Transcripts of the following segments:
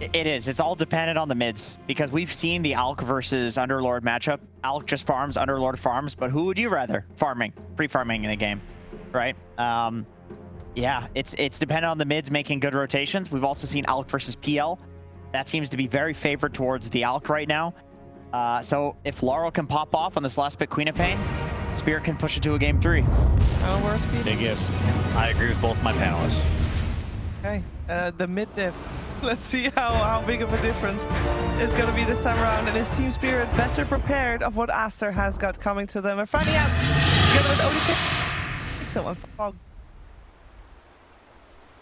It is. It's all dependent on the mids because we've seen the Alk versus Underlord matchup. Alk just farms, Underlord farms, but who would you rather? Farming, free farming in the game, right? Yeah, it's dependent on the mids making good rotations. We've also seen Alk versus PL. That seems to be very favored towards the Alk right now. So if Laurel can pop off on this last pick Queen of Pain, Spirit can push it to a game 3. Oh, where's Speed? Big ifs. I agree with both my panelists. Okay, the mid diff. Let's see how big of a difference it's going to be this time around. And is Team Spirit better prepared of what Aster has got coming to them? We're finding out together with ODP. So Fog.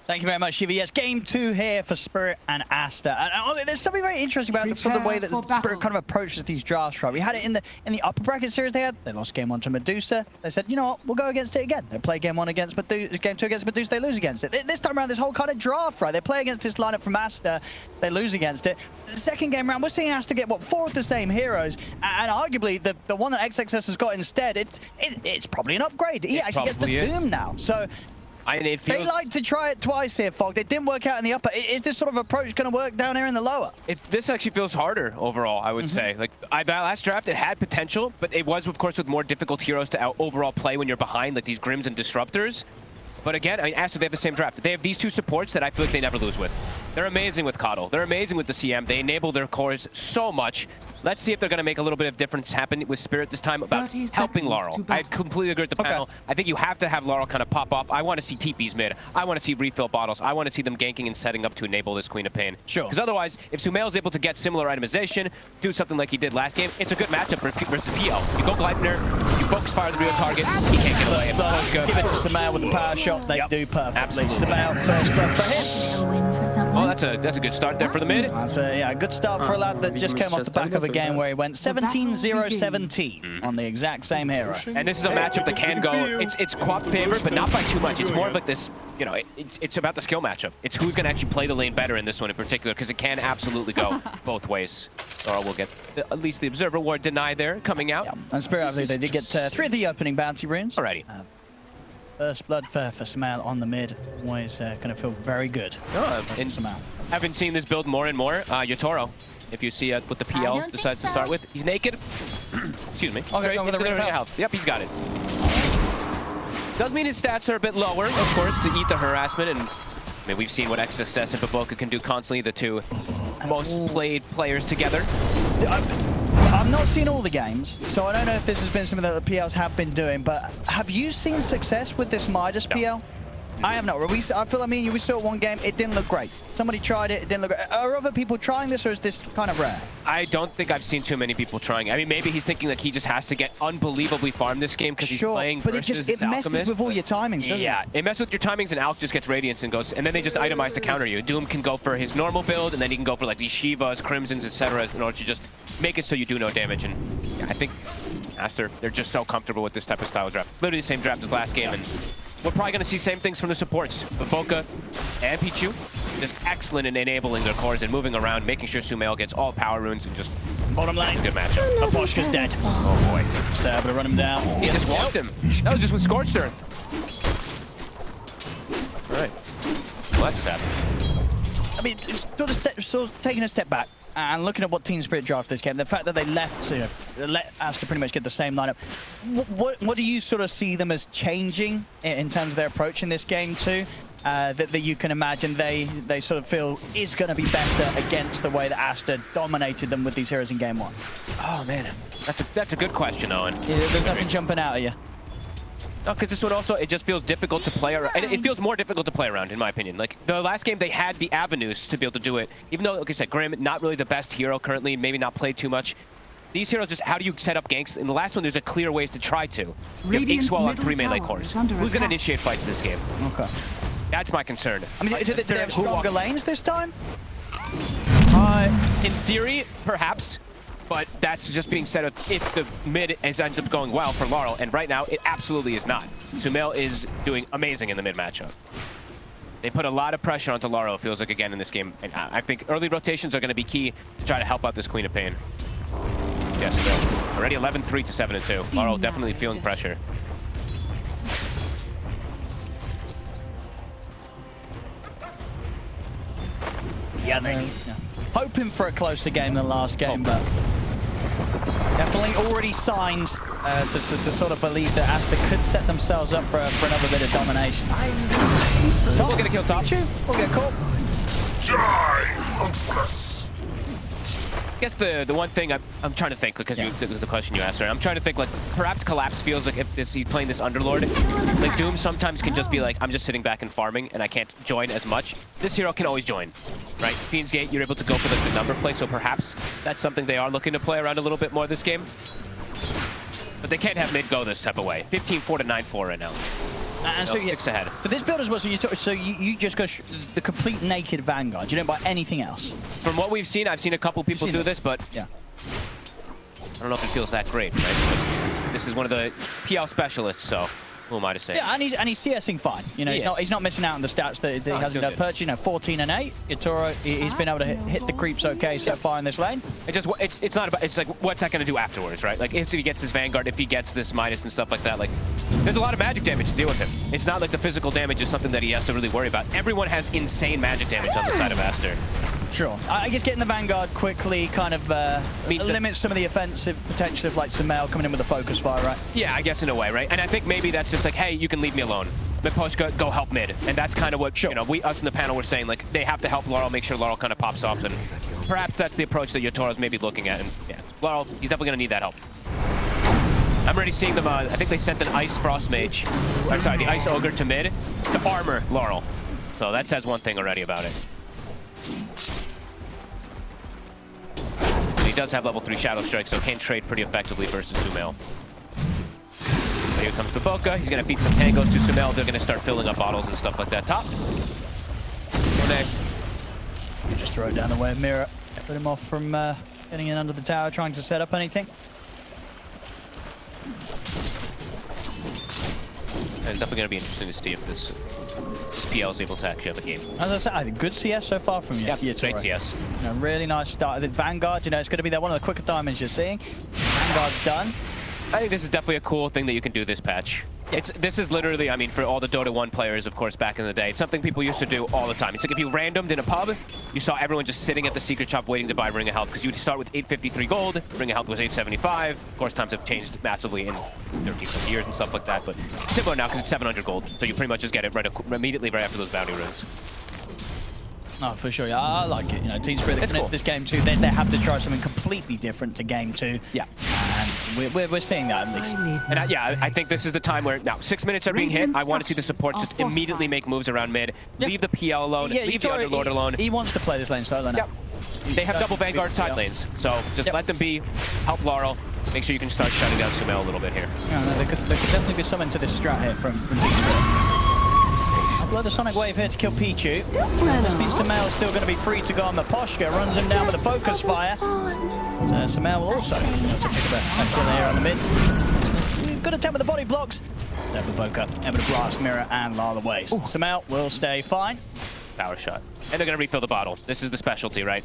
Thank you very much, Shiva. Yes, game 2 here for Spirit and Aster. And there's something very interesting about the way that Spirit kind of approaches these drafts, right? We had it in the upper bracket series they had. They lost game 1 to Medusa. They said, you know what, we'll go against it again. They play game 1 against Medusa, game 2 against Medusa, they lose against it. This time around, this whole kind of draft, right? They play against this lineup from Aster, they lose against it. The second game round, we're seeing Aster get, what, 4 of the same heroes. And arguably, the one that XXS has got instead, it's probably an upgrade. He actually gets the Doom now. So, they like to try it twice here, Fog. It didn't work out in the upper. Is this sort of approach going to work down here in the lower? This actually feels harder overall, I would say. Like that last draft, it had potential, but it was, of course, with more difficult heroes to overall play when you're behind, like these Grims and Disruptors. But again, I mean, Aster, they have the same draft. They have these 2 supports that I feel like they never lose with. They're amazing with Coddle. They're amazing with the CM. They enable their cores so much. Let's see if they're going to make a little bit of difference happen with Spirit this time about helping Laurel. I completely agree with the panel. I think you have to have Laurel kind of pop off. I want to see TPs mid. I want to see refill bottles. I want to see them ganking and setting up to enable this Queen of Pain. Sure. Because otherwise, if Sumail is able to get similar itemization, do something like he did last game, it's a good matchup versus PL. You go Gleipnir, you focus fire the real target, he can't get away. Give it to Sumail with the power shot. They do perfectly. Absolutely. Sumail, first blood for him. Oh, that's a good start there for the mid. That's a good start for a lad that just came off the back of a game where he went 17-0-17 on the exact same hero. And this is a matchup that can go, it's Quap favored, but not by too much. It's more of like this, you know, it's about the skill matchup. It's who's going to actually play the lane better in this one in particular, because it can absolutely go both ways. Or we'll get at least the Observer Ward denied there coming out. Yeah. And Spirit, I believe they did get 3 of the opening bounty runes. Alrighty. First blood for Sumail on the mid. Always going to feel very good. And Sumail. I've seen this build more and more. Yotoro, if you see what the PL decides to start with. He's naked. Excuse me. Okay, Straight into the health. Yep, he's got it. Does mean his stats are a bit lower, of course, to eat the harassment. And I mean, we've seen what XXS and Baboka can do constantly, the 2 most played players together. I've not seen all the games, so I don't know if this has been something that the PLs have been doing, but have you seen success with this Midas PL? I have not. I feel like me and you, we saw it one game, it didn't look great. Somebody tried it, it didn't look great. Are other people trying this, or is this kind of rare? I don't think I've seen too many people trying. I mean, maybe he's thinking that he just has to get unbelievably farmed this game because he's playing versus his Alchemist. It messes with all your timings, doesn't it? Yeah, it messes with your timings, and Alk just gets Radiance and goes, and then they just itemize to counter you. Doom can go for his normal build, and then he can go for like these Shivas, Crimsons, etc. in order to just make it so you do no damage. And yeah, I think Aster, they're just so comfortable with this type of style draft. It's literally the same draft as last game, and we're probably going to see same things from the supports. Baboka and Pichu, just excellent in enabling their cores and moving around, making sure Sumail gets all power runes and just bottom lane. Good matchup. Aposhka's dead. Oh boy. Just able to run him down. He just walked him. That was just with Scorched Earth. All right. Well, that just happened. I mean, it's sort of taking a step back and looking at what Team Spirit drafted this game, the fact that they left, let Aster pretty much get the same lineup. What do you sort of see them as changing in terms of their approach in this game too? That you can imagine they sort of feel is going to be better against the way that Aster dominated them with these heroes in game 1? Oh man, that's a good question, Owen. Yeah, there's nothing jumping out at you. No, because this one also, it just feels difficult to play around. And it feels more difficult to play around, in my opinion. Like, the last game, they had the avenues to be able to do it. Even though, like I said, Grim, not really the best hero currently, maybe not played too much. These heroes, just how do you set up ganks? In the last one, there's a clear ways to try to. You have Ink-Swell on 3 melee cores. Who's going to initiate fights this game? Okay. That's my concern. I mean, do they have stronger lanes this time? In theory, perhaps. But that's just being said if the mid ends up going well for Laurel, and right now it absolutely is not. Sumail is doing amazing in the mid matchup. They put a lot of pressure onto Laurel, it feels like, again in this game. And I think early rotations are going to be key to try to help out this Queen of Pain. Yes, so already 11-3 to 7-2. Laurel definitely feeling pressure. Yeah, hoping for a closer game than last game, but definitely already signs to sort of believe that Aster could set themselves up for another bit of domination. So we're gonna kill top. We'll get caught. I guess the one thing I'm trying to think, because it was the question you asked, right? I'm trying to think, like, perhaps Collapse feels like if he's playing this Underlord, like Doom sometimes can just be like, I'm just sitting back and farming and I can't join as much. This hero can always join, right? Fiend's Gate, you're able to go for like the number play, so perhaps that's something they are looking to play around a little bit more this game. But they can't have mid go this type of way. 15-4 to 9-4 right now. And so 6 ahead. But this build as well, so you just go the complete naked Vanguard. You don't buy anything else. From what we've seen, I've seen a couple people do this, but yeah, I don't know if it feels that great, right? But this is one of the PL specialists, so who am I to say? Yeah, and he's CSing fine. You know, he's not missing out on the stats that he hasn't done. Perch, you know, 14 and 8. Yatoro, he's been able to hit the creeps okay so far in this lane. It's not about, it's like, what's that going to do afterwards, right? Like, if he gets this Vanguard, if he gets this minus and stuff like that, like, there's a lot of magic damage to deal with him. It's not like the physical damage is something that he has to really worry about. Everyone has insane magic damage on the side of Aster. Sure. I guess getting the Vanguard quickly kind of limits some of the offensive potential of like Sumail coming in with a focus fire, right? Yeah, I guess in a way, right? And I think maybe that's just like, hey, you can leave me alone. Miposhka, go help mid. And that's kind of what, you know, us in the panel were saying, like, they have to help Laurel, make sure Laurel kind of pops off. And perhaps that's the approach that Yotoro's maybe looking at. And yeah, Laurel, he's definitely going to need that help. I'm already seeing them, I think they sent an Ice Frost Mage, or sorry, the Ice Ogre to mid to armor Laurel. So that says one thing already about it. He does have level 3 Shadow Strike, so can't trade pretty effectively versus Sumail. Here comes Baboka. He's going to feed some tangos to Sumail. They're going to start filling up bottles and stuff like that. Top. You just throw it down the way of Mirror. Put him off from getting in under the tower, trying to set up anything. And it's definitely going to be interesting to see if this PL is able to actually have a game. As I said, I think good CS so far from you. Yeah, great CS. You know, really nice start. The Vanguard, you know, it's going to be one of the quicker diamonds you're seeing. Vanguard's done. I think this is definitely a cool thing that you can do this patch. This is literally, I mean, for all the Dota 1 players, of course, back in the day, it's something people used to do all the time. It's like if you randomed in a pub, you saw everyone just sitting at the secret shop waiting to buy Ring of Health, because you'd start with 853 gold, Ring of Health was 875. Of course, times have changed massively in 13 years and stuff like that, but similar now because it's 700 gold, so you pretty much just get it immediately right after those bounty runes. Oh, for sure. Yeah, I like it. You know, Team Spirit, they come into this game too. They have to try something completely different to game 2. Yeah. And we're seeing that at least. And I think this is a time where, now, 6 minutes are being hit. I want to see the support just immediately make moves around mid. Leave the PL alone. Leave the Underlord alone. He wants to play this lane solo now. Yep. They have double Vanguard side lanes. So just let them be. Help Laurel. Make sure you can start shutting down Sumail a little bit here. Yeah, no, there could definitely be something to this strat here from Team Spirit. Blow the Sonic Wave here to kill Pichu. This means Sumail still going to be free to go on the Miposhka. Runs him down with a focus fire. So Sumail will also be able to pick up an extra layer on the mid. Good attempt with the body blocks. There with Boka, able to blast Mirror and lull away. So Sumail will stay fine. Power shot. And they're going to refill the bottle. This is the specialty, right?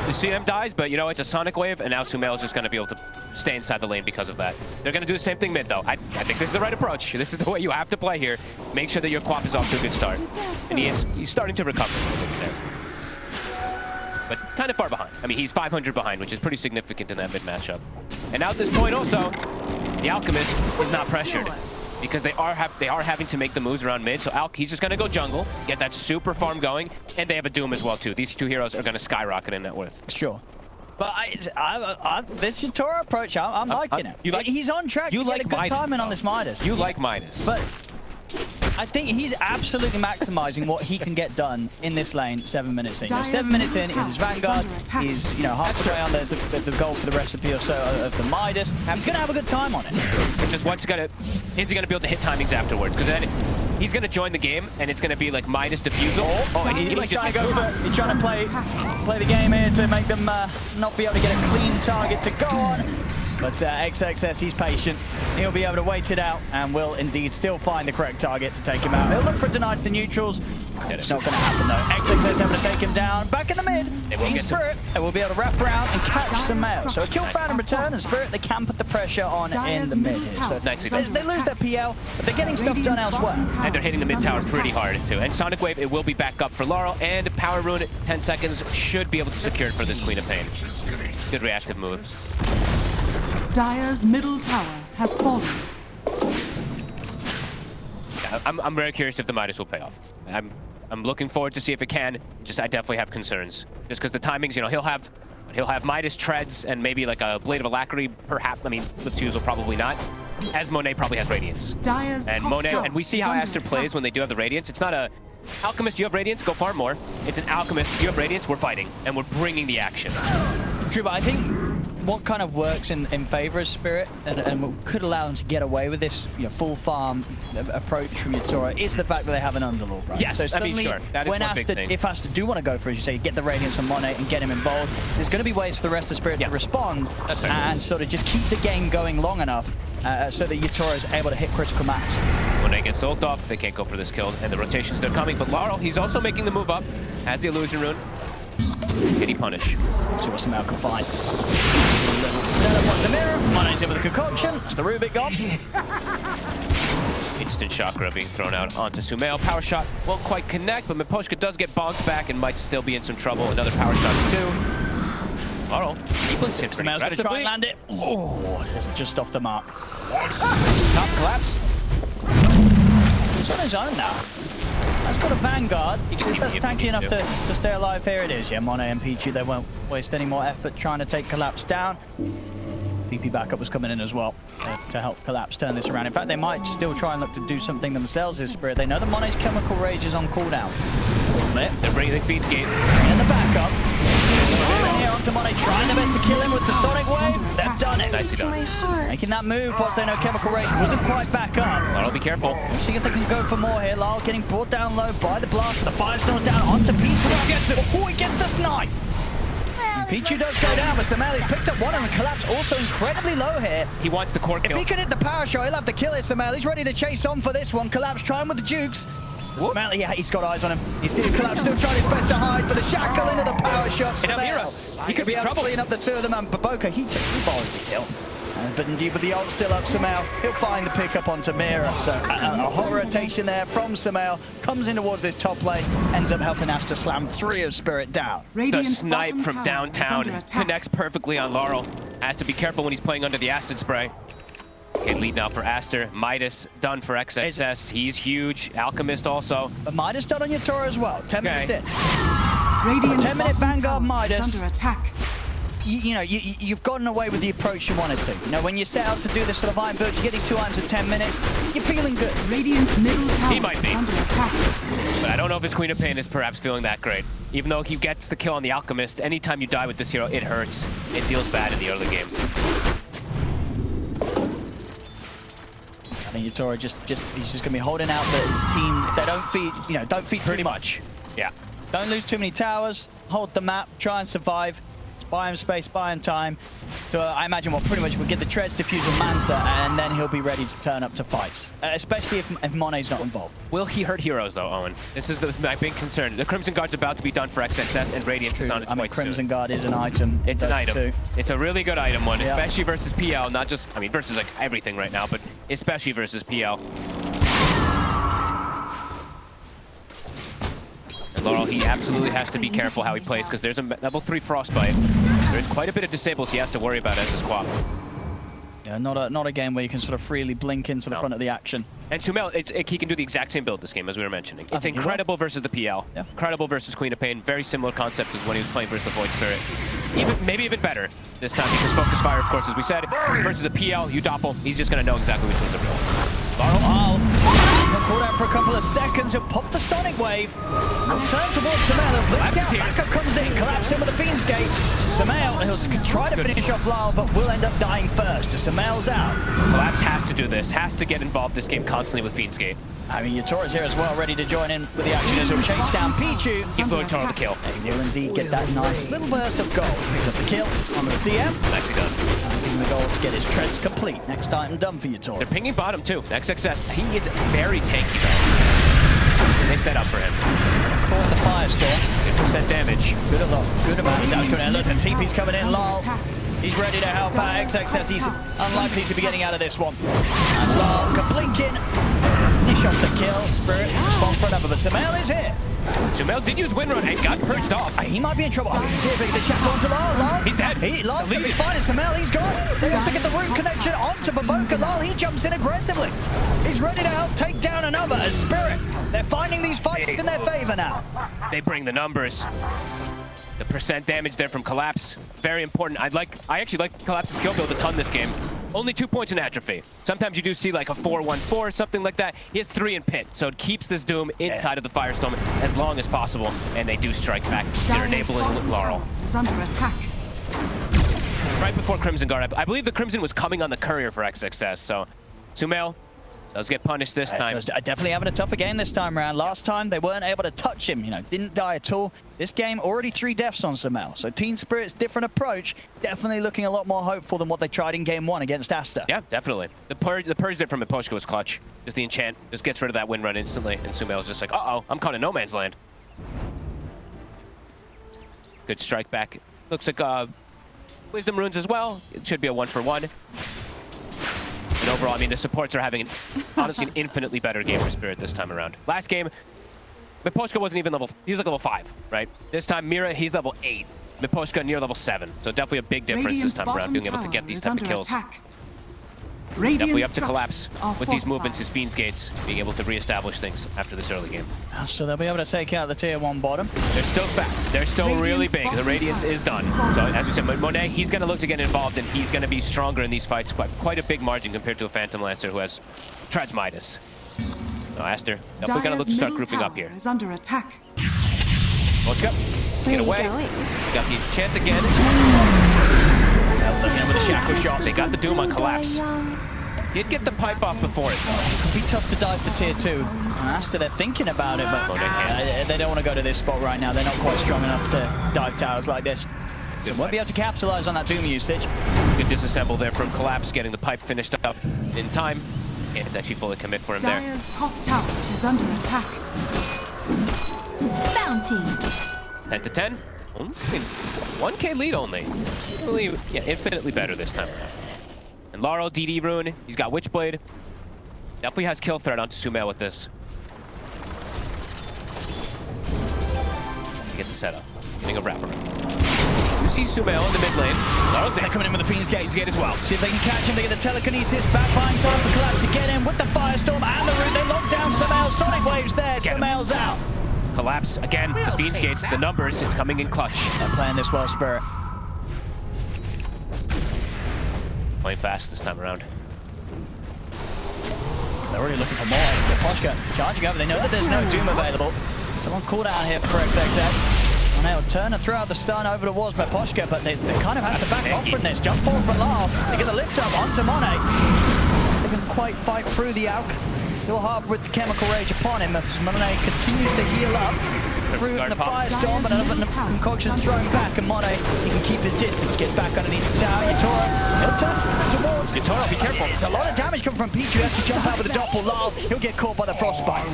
The CM dies, but you know, it's a Sonic Wave, and now Sumail is just going to be able to stay inside the lane because of that. They're going to do the same thing mid, though. I think this is the right approach. This is the way you have to play here. Make sure that your Quap is off to a good start. And he's starting to recover a little bit there. But kind of far behind. I mean, he's 500 behind, which is pretty significant in that mid matchup. And now at this point also, the Alchemist is not pressured, because they are having to make the moves around mid. So Alk, he's just going to go jungle, get that super farm going, and they have a Doom as well too. These two heroes are going to skyrocket in net worth. Sure. But this Yatoro approach, I'm liking it. He's on track. You like a good timing on this Midas. You like Midas. But I think he's absolutely maximizing what he can get done in this lane 7 minutes in. 7 minutes in, he's his Vanguard, he's halfway on the goal for the recipe or so of the Midas. He's going to have a good time on it. It's just is he going to be able to hit timings afterwards? Because then he's going to join the game, and it's going to be like Midas defusal. He's trying to play the game here to make them not be able to get a clean target to go on. But XXS, he's patient. He'll be able to wait it out and will indeed still find the correct target to take him out. He'll look for denies to neutrals. It's not going to happen though. XXS able to take him down. Back in the mid. Team get to- Spirit, they will be able to wrap around and catch Sumail. So a kill found in return, and Spirit, they can put the pressure on in the mid here. So Nicely they done. lose their PL, but they're getting stuff done elsewhere. And they're hitting the mid tower pretty hard, too. And Sonic Wave, it will be back up for Laurel, and Power Rune at 10 seconds should be able to secure it for this Queen of Pain. Good reactive move. Dire's middle tower has fallen. Yeah, I'm very curious if the Midas will pay off. I'm looking forward to see if it can. Just I definitely have concerns. Just because the timings, you know, he'll have Midas treads and maybe like a Blade of Alacrity, perhaps. I mean, with twos will probably not. As Monet probably has Radiance. Dire's And top Monet, tower and we see is how under Aster attack. plays when they do have the Radiance. It's not a Alchemist, you have Radiance, go farm more. It's an Alchemist, you have Radiance, we're fighting. And we're bringing the action. True, but I think what kind of works in favor of Spirit and what could allow them to get away with this full farm approach from Yatora is the fact that they have an Underlord, right? Yes, so I mean, suddenly, sure. That is when one big thing. if Aster do want to go for, as you say, get the Radiance on Monet and get him involved, there's going to be ways for the rest of Spirit to respond That's fair. and sort of just keep the game going long enough so that Yatora is able to hit critical mass. Monet gets ult off, they can't go for this kill, and the rotations, they're coming. But Laurel, he's also making the move up, has the Illusion Rune. Can he punish? Let's see what Sumail can find. Set up once a mirror. Monet's in with a concoction. It's the Rubik gone. Instant chakra being thrown out onto Sumail. Power shot won't quite connect, but Miposhka does get bonked back and might still be in some trouble. Another power shot too. Laurel, he blinks in pretty Sumail's going to try and aggressively. land it. Oh, it's just off the mark. Top collapse. He's on his own now. That's got a Vanguard. That's If tanky you enough need to stay alive. Here it is. Yeah, Monet and Pichu, they won't waste any more effort trying to take Collapse down. TP backup was coming in as well to help Collapse turn this around. In fact, they might still try and look to do something themselves as Spirit. They know that Monet's Chemical Rage is on cooldown. They're bringing Feed's Gate. In the backup. Here onto Monet, trying their best to kill him with the Sonic Wave. They've done it. Nicely done. Making that move whilst they know Chemical Rage wasn't quite back up. Laurel, be careful. Let's see if they can go for more here. Lyle getting brought down low by the blast. The Firestone's down onto Pichu. Gets it. Oh, he gets the snipe. Pichu does go down, but Sumail picked up one and the Collapse also incredibly low here. He wants the core If kill. he can hit the power shot, he'll have the kill here, Sumail. He's ready to chase on for this one. Collapse trying with the jukes. Sumail, yeah, he's got eyes on him. He's seeing Collapse still trying his best to hide, but the shackle into the power shot. Sumail, He could be able to clean up the two of them, and Baboka, he borrowed the kill. But indeed, with the ult still up, Sumail, he'll find the pickup onto Mira. So a hot rotation there from Sumail, comes in towards this top lane, ends up helping Aster slam 3 of Spirit down. The Radiant's snipe bottom from tower is downtown under attack. connects perfectly on Laurel. Has to be careful when he's playing under the acid spray. Okay, lead now for Aster. Midas done for XXS. He's huge. Alchemist also. But Midas done on Yatora as well. 10 minutes in. Radiant's 10-minute bottom Vanguard tower Midas. is under attack. You've gotten away with the approach you wanted to. You know, when you set out to do this sort of iron build, you get these 2 irons in 10 minutes, you're feeling good. Radiant's middle tower He might be. is under attack. But I don't know if his Queen of Pain is perhaps feeling that great. Even though he gets the kill on the Alchemist, anytime you die with this hero, it hurts. It feels bad in the early game. I think Yatora he's just gonna be holding out that his team, they don't feed Pretty too much. Yeah. Don't lose too many towers, hold the map, try and survive. Buy him space, buy him time. So I imagine what pretty much will get the treads, defuse on Manta, and then he'll be ready to turn up to fights. Especially if Monet's not involved. Will he hurt heroes though, Owen? This is my big concern. The Crimson Guard's about to be done for XXS, and Radiance is on its way Crimson soon. Guard is an item. It's an item. Too. It's a really good item one, Yeah. especially versus PL. Not just, I mean, versus like everything right now, but especially versus PL. And Laurel, he absolutely has to be careful how he plays because there's a level 3 Frostbite. There's quite a bit of disables he has to worry about as a squad. Yeah, not a game where you can sort of freely blink into the front of the action. And Sumail, he can do the exact same build this game as we were mentioning. It's think he incredible versus the PL. Yeah. Incredible versus Queen of Pain. Very similar concept as when he was playing versus the Void Spirit. Maybe even better this time because Focus Fire, of course, as we said, versus the PL, you doppel, he's just going to know exactly which one's the real. Laurel, he'll cool down for a couple of seconds, he'll pop the Sonic Wave, he'll turn towards Sumail, he'll blink out, backup comes in, collapse in with the Fiend's Gate. Sumail, he'll try to finish off Lyle, but will end up dying first. Sumail's out. Collapse has to do this, has to get involved this game constantly with Fiend's Gate. I mean, Yatora's here as well, ready to join in with the action as he'll chase down Pichu. He flew Toro the kill. And he'll indeed get that nice little burst of gold. Picked up the kill on the CM. Nicely done. And giving the gold to get his treads complete. Next item done for Yatora. They're pinging bottom too. XXS, he is very tanky though. They set up for him. Caught the firestorm. 50% damage. Good amount of damage coming in. Look, the TP's coming in. Lol. Attack. He's ready to help out. XXS, he's unlikely to be getting out of this one. As Lol can blink in. Finish off the kill. Spirit respond for another, but Sumail is here. Sumail did use Windrun and got purged off. He might be in trouble. Oh, he's here, but the shot going to Lol. Lol. He's dead. Lol's going to be fine. It's Sumail. He's gone. They also get the root connection onto Baboka. Lol, he jumps in aggressively. He's ready to help take down another. As Spirit, they're finding these fights in their favor now. They bring the numbers. The percent damage there from Collapse, very important. I actually like Collapse's skill build a ton this game. Only 2 points in atrophy. Sometimes you do see like a 4-1-4, something like that. He has 3 in pit, so it keeps this Doom inside of the Firestorm as long as possible, and they do strike back. They're enabling Laurel. Is under attack. Right before Crimson Guard, I believe the Crimson was coming on the courier for XXS, so Sumail does get punished this time. Definitely having a tougher game this time around. Last time they weren't able to touch him, didn't die at all. This game already 3 deaths on Sumail. So Team Spirit's different approach, definitely looking a lot more hopeful than what they tried in game 1 against Aster. Yeah, definitely. The purge there from Miposhka was clutch. Just the enchant, just gets rid of that wind run instantly, and Sumail's just like, uh-oh, I'm caught in no man's land. Good strike back. Looks like Wisdom runes as well. It should be a 1-for-1. And overall, I mean, the supports are having, honestly, an infinitely better game for Spirit this time around. Last game, Miposhka wasn't even he was like level 5, right? This time, Mira, he's level 8. Miposhka near level 7. So definitely a big difference this time around, being able to get these type of kills. Definitely up to Collapse with these movements, his Fiend's Gates, being able to reestablish things after this early game. So they'll be able to take out the tier 1 bottom. They're still back. They're still really big. The Radiance is done. So as we said, Monet, he's going to look to get involved, and he's going to be stronger in these fights. Quite a big margin compared to a Phantom Lancer who has Traj Midas. So Aster, definitely going to look to start grouping up here. Is under attack. Moshka, get away. He's got the enchant again. Looking with a shackle shot. They got the Doom on Collapse. Did get the pipe off before it, though. It could be tough to dive for tier 2. Aster, they're thinking about it, but they don't want to go to this spot right now. They're not quite strong enough to dive towers like this. They won't be able to capitalize on that Doom usage. Good disassemble there from Collapse, getting the pipe finished up in time. Can't actually fully commit for him there. Dire's top tower is under attack. Bounty. 10-10. 1k lead only. Really, yeah, infinitely better this time around. And Laurel, DD Rune, he's got Witchblade. Definitely has kill threat onto Sumail with this. Get the setup. Getting a wrapper. You see Sumail in the mid lane. Laurel's They're coming in with the Fiend's Gates as well. See if they can catch him. They get the telekinesis back behind time for Collapse to get in with the Firestorm and the root. They lock down Sumail. Sonic Waves there. Sumail's out. Collapse again. The Fiend's Gates, the numbers, it's coming in clutch. They're playing this well, Spirit. Playing fast this time around. They're already looking for more. Miposhka charging over. They know that there's no Doom available. So on cooldown here for XXX. And they'll turn and throw out the stun over towards Miposhka, but they kind of have to back off from this. Jump forward for Laugh. They get the lift up onto Monet. They can quite fight through the Alk. Still hard with the Chemical Rage upon him as Monet continues to heal up. Through the Firestorm, and another concoction thrown back, and Monet, he can keep his distance, get back underneath the tower. Yatora, he'll turn towards Yatora, be careful. It's a lot of damage coming from Pichu. He has to jump out with a doppel. Lol, he'll get caught by the Frostbite.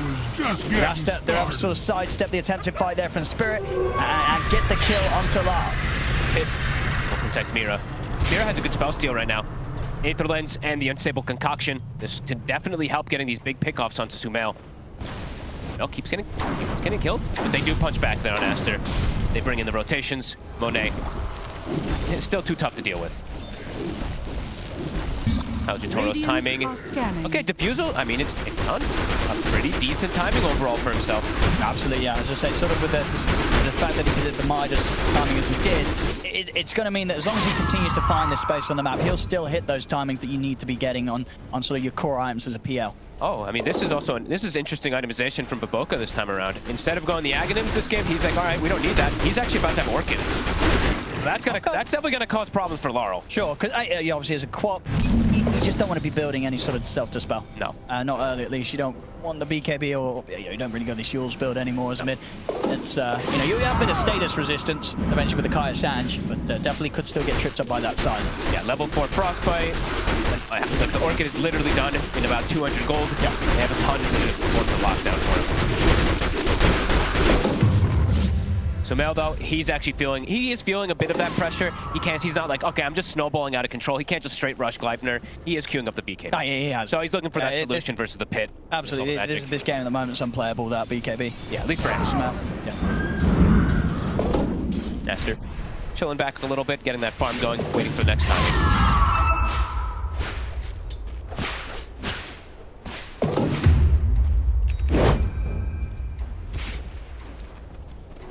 They're able to sort of sidestep the attempted fight there from Spirit and get the kill onto Lol. Pip will protect Mira. Mira has a good spell steal right now. Aether Lens and the Unstable Concoction. This can definitely help getting these big pickoffs onto Sumail. No, keeps getting killed, but they do punch back there on Aster. They bring in the rotations. Monet, it's still too tough to deal with. Aljatoro's timing. Okay, Diffusal, I mean, it's done a pretty decent timing overall for himself. Absolutely, yeah. As I say, sort of with the fact that he did the Midas timing as he did, it's going to mean that as long as he continues to find this space on the map, he'll still hit those timings that you need to be getting on sort of your core items as a PL. Oh, I mean, this is interesting itemization from Baboka this time around. Instead of going the Aghanims this game, he's like, all right, we don't need that. He's actually about to have Orchid. That's definitely gonna cause problems for Laurel. Sure, because obviously as a quap, you just don't want to be building any sort of self-dispel. No. Not early at least. You don't want the BKB or you don't really go this Yule's build anymore as a mid. It's you have a bit of status resistance eventually with the Kaya Sanj, but definitely could still get tripped up by that silence. Yeah, level 4 Frostbite. Like the Orchid is literally done in about 200 gold. Yeah. They have a ton of work for lockdown for him. Sumail, though, he's feeling a bit of that pressure. He's not like, okay, I'm just snowballing out of control. He can't just straight rush Gleipnir. He is queuing up the BKB. Oh, yeah, he has. So he's looking for that solution versus the pit. Absolutely. This game at the moment is unplayable without BKB. Yeah, at least for him. Yeah. Aster chilling back a little bit, getting that farm going, waiting for the next time.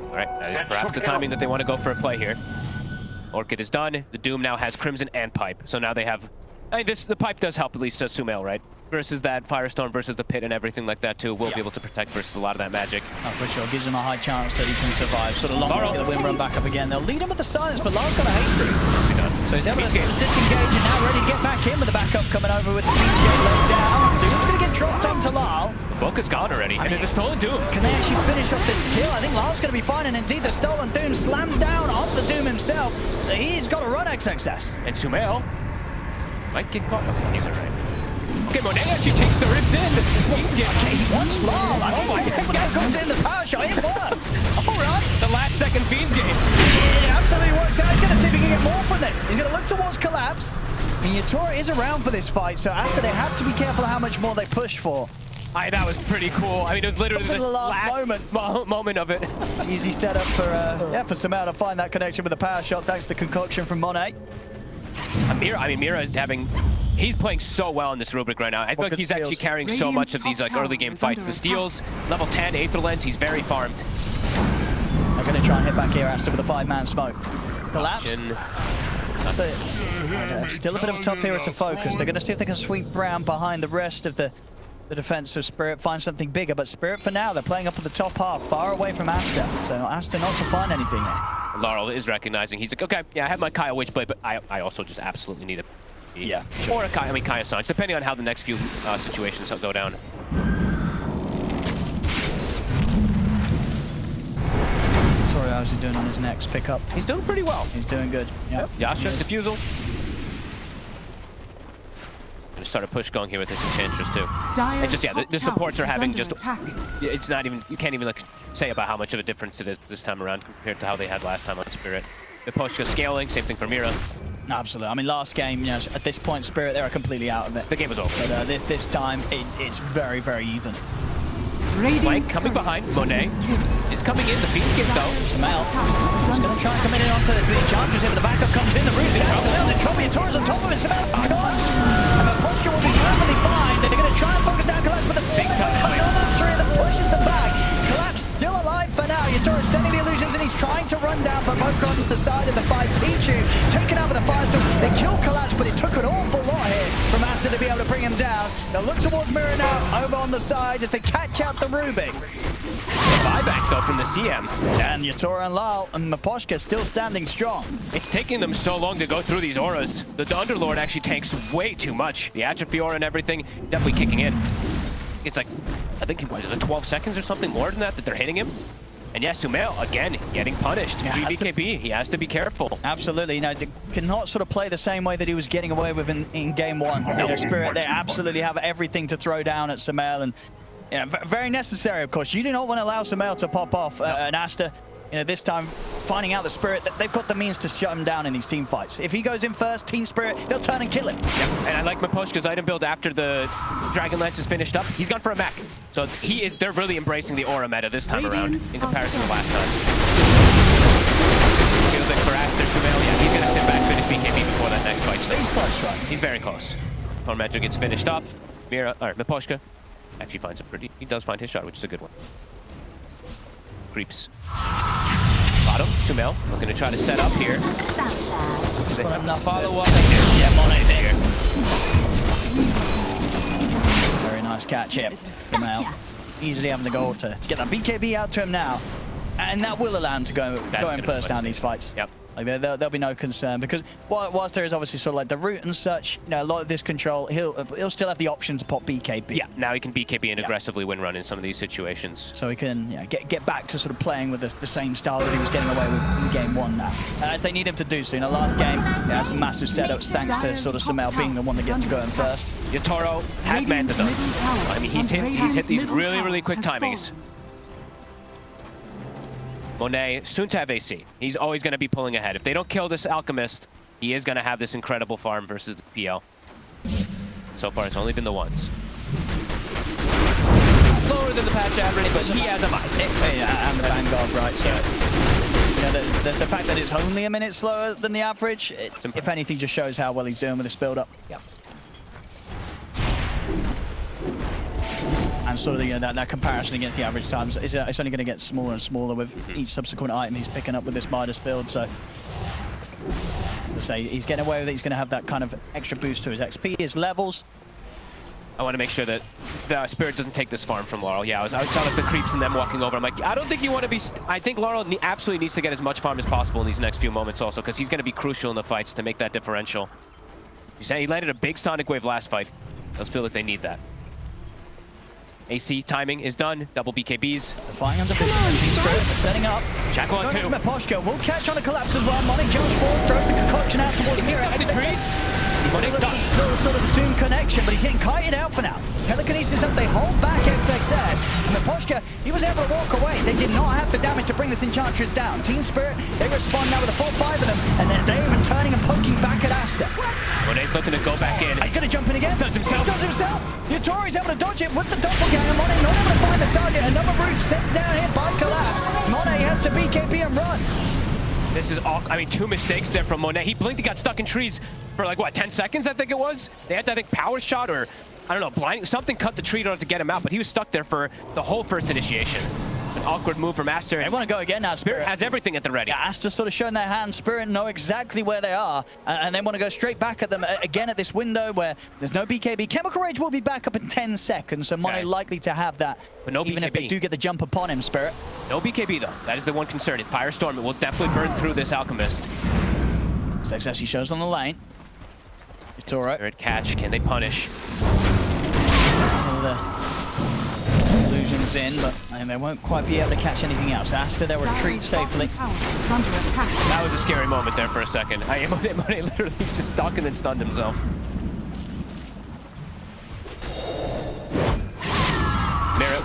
All right, that is perhaps the timing that they want to go for a play here. Orchid is done. The Doom now has Crimson and Pipe. So now they have... I mean, the Pipe does help at least Sumail, right? Versus that Firestorm versus the Pit and everything like that too. Will be able to protect versus a lot of that magic. Oh, for sure. Gives him a high chance that he can survive. Sort of long way the wind run back up again. They'll lead him with the silence, but Lar's got a hasty. So he's able to disengage and now ready to get back in with the backup coming over with the Fiend's Gate laid down. Doom's going to get dropped onto Lyle. The book is gone already, and there's a stolen Doom. Can they actually finish off this kill? I think Lyle's going to be fine, and indeed the stolen Doom slammed down on the Doom himself. He's got a run success. And Sumail might get caught. Okay, he's all right. Okay, Monet actually takes the rift in. Okay, he wants Lyle. Oh my God, comes in the power shot. It worked. All right. The last second Fiend's Gate. Yeah, absolutely works out. He's going to see if he can get more from this. He's going to look towards Collapse. I mean, Yatora is around for this fight, so after they have to be careful how much more they push for. That was pretty cool. I mean, it was literally the last moment of it. Easy setup for Sumail to find that connection with the power shot thanks to the concoction from Monet. Mira is having... He's playing so well in this rubric right now. I feel like he's actually carrying so much of these like early game fights. The steals, level 10, Aether Lens, he's very farmed. They're going to try and hit back here, Aster, with a 5-man smoke. Collapse. Still a bit of a tough hero to focus. They're going to see if they can sweep Brown behind the rest of the defense of Spirit, find something bigger. But Spirit, for now, they're playing up at the top half, far away from Aster. So Aster not to find anything here. Laurel is recognizing. He's like, okay, yeah, I have my Kaya Witchblade, but I also just absolutely need it. Yeah, sure. Or a Kaya, Kaya Sanj, depending on how the next few situations go down. How's he doing on his next pickup? He's doing pretty well. He's doing good. Yeah. Yasha, Diffusal. Gonna start a push going here with this Enchantress too. And just the supports are having just it's not even, you can't even like say about how much of a difference it is this time around compared to how they had last time on Spirit. The push just scaling, same thing for Mira. Absolutely. I mean, last game, you know, at this point, Spirit, they were completely out of it. The game was over. But this time, it's very, very even. Flank coming behind. Monet is coming in. The Fiend's Gate though. Sumail is going to try and come in onto the Enchantress here, but the backup comes in. The Rude's in trouble. The Trouble Yatora's on top of it. Sumail back on. And the posture will be perfectly fine. They're going to try and focus down Collapse, but the big time coming on the three that pushes them back. Collapse still alive for now. Yatora's sending the illusions and he's trying to run down, but both on the side of the fight. Pichu taken out with the Firestorm. They killed Collapse, but it took an awful lot here from Aster to be able to bring him down. They'll look towards Mirror now, over on the side as they catch out the Rubik. Buyback though from the CM. And Yatora and Lyle and Miposhka still standing strong. It's taking them so long to go through these auras. The Underlord actually tanks way too much. The Atrophy aura and everything definitely kicking in. It's like, I think, what is it, 12 seconds or something more than that they're hitting him? And yes, Sumail, again, getting punished. Yeah, BKB, he has to be careful. Absolutely. You know, they cannot sort of play the same way that he was getting away with in game one. You know, Spirit, they absolutely have everything to throw down at Sumail. And yeah, very necessary, of course. You do not want to allow Sumail to pop off an Aster. You know, this time, finding out the Spirit, that they've got the means to shut him down in these team fights. If he goes in first, Team Spirit, they'll turn and kill him. Yeah. And I like Miposhka's item build after the Dragon Lance is finished up. He's gone for a mech. So they're really embracing the aura meta this time around in comparison to last time. Feels like for Aster, Sumail, yeah, he's going to sit back, finish BKB before that next fight. He's close, right? He's very close. Tormentor gets finished off. Miposhka actually finds a pretty, he does find his shot, which is a good one. Creeps. Bottom, Sumail, looking to try to set up here. Follow up. Yeah, Monet's here. Very nice catch here. Sumail easily having the goal to get that BKB out to him now. And that will allow him to go in first down these fights. Yep. Like there'll be no concern because whilst there is obviously sort of like the route and such, you know, a lot of this control, he'll still have the option to pop BKB. Yeah, now he can BKB and aggressively win run in some of these situations. So he can get back to sort of playing with the same style that he was getting away with in game one now. As they need him to do so. In the last game, he had some massive setups thanks to sort of Sumail being the one that gets to go in first. Yatoro has Manta though. I mean, he's hit these really quick timings. Monet, soon to have AC. He's always going to be pulling ahead. If they don't kill this Alchemist, he is going to have this incredible farm versus PL. So far, it's only been the ones. Slower than the patch average, but he has a mind. Yeah, and the Vanguard, right? So, you know, the fact that it's only a minute slower than the average, if anything, just shows how well he's doing with this build-up. Yep. And sort of, you know, that comparison against the average times, it's only going to get smaller and smaller with each subsequent item he's picking up with this Midas build. So, let's say he's getting away with it. He's going to have that kind of extra boost to his XP, his levels. I want to make sure that the Spirit doesn't take this farm from Laurel. Yeah, I saw like the creeps and them walking over. I'm like, I don't think you want to be... I think Laurel absolutely needs to get as much farm as possible in these next few moments also, because he's going to be crucial in the fights to make that differential. You say he landed a big Sonic Wave last fight. Those feel like they need that. AC timing is done. Double BKBs. Flying under vision. Team Spirit setting up. Shackle on 2. Miposhka will catch on a collapse as well. Money jumps forward, throws the concoction out towards Is he stuck in the trees? Money's done. Sort of a Doom connection, but he's getting kited out for now. Telekinesis up, they hold back XXS. And Miposhka, he was able to walk away. They did not have the damage to bring this Enchantress down. Team Spirit, they respond now with a 4-5 of them, and then they're even turning and poking back at Aster. Monet's looking to go back in. Are you going to jump in again? Stuns himself. He stuns himself. Yatori's able to dodge it with the doppelganger. Monet not able to find the target. Another route sent down here by Collapse. Monet has to BKB and run. This is all, I mean, 2 mistakes there from Monet. He blinked and got stuck in trees for like, what, 10 seconds, I think it was? They had to, I think, power shot or, I don't know, blinding. Something cut the tree in order to get him out, but he was stuck there for the whole first initiation. An awkward move from Aster. They want to go again now. Spirit has everything at the ready. Yeah, Aster sort of showing their hand. Spirit know exactly where they are, and they want to go straight back at them again at this window where there's no BKB. Chemical Rage will be back up in 10 seconds, so Monet likely to have that. But no even BKB. if they do get the jump upon him, Spirit. No BKB though. That is the one concern. In Firestorm, it will definitely burn through this Alchemist. Success he shows on the lane. Yatoro. Spirit catch. Can they punish? All the illusions in, but they won't quite be able to catch anything else. Aster, they'll retreat safely. Tower is under attack. That was a scary moment there for a second. Monet literally just stuck and then stunned himself.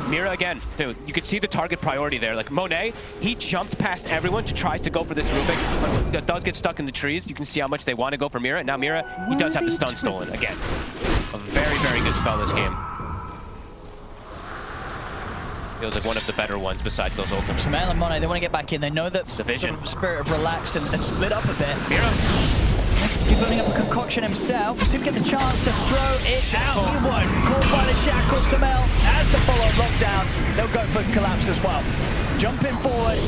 Mira again, dude, you could see the target priority there. Like Monet, he jumped past everyone to tries to go for this Rubik, but that does get stuck in the trees. You can see how much they want to go for Mira. Now Mira, he does have the stun stolen again. A very, very good spell this game. Feels like one of the better ones besides those ultimates. Sumail and Monet, they want to get back in. They know that Division. Spirit have relaxed and split up a bit. Mira. He's building up a concoction himself. Does he get the chance to throw it out? He won't. Caught by the shackles. Sumail has the follow lockdown. They'll go for collapse as well. Jumping forward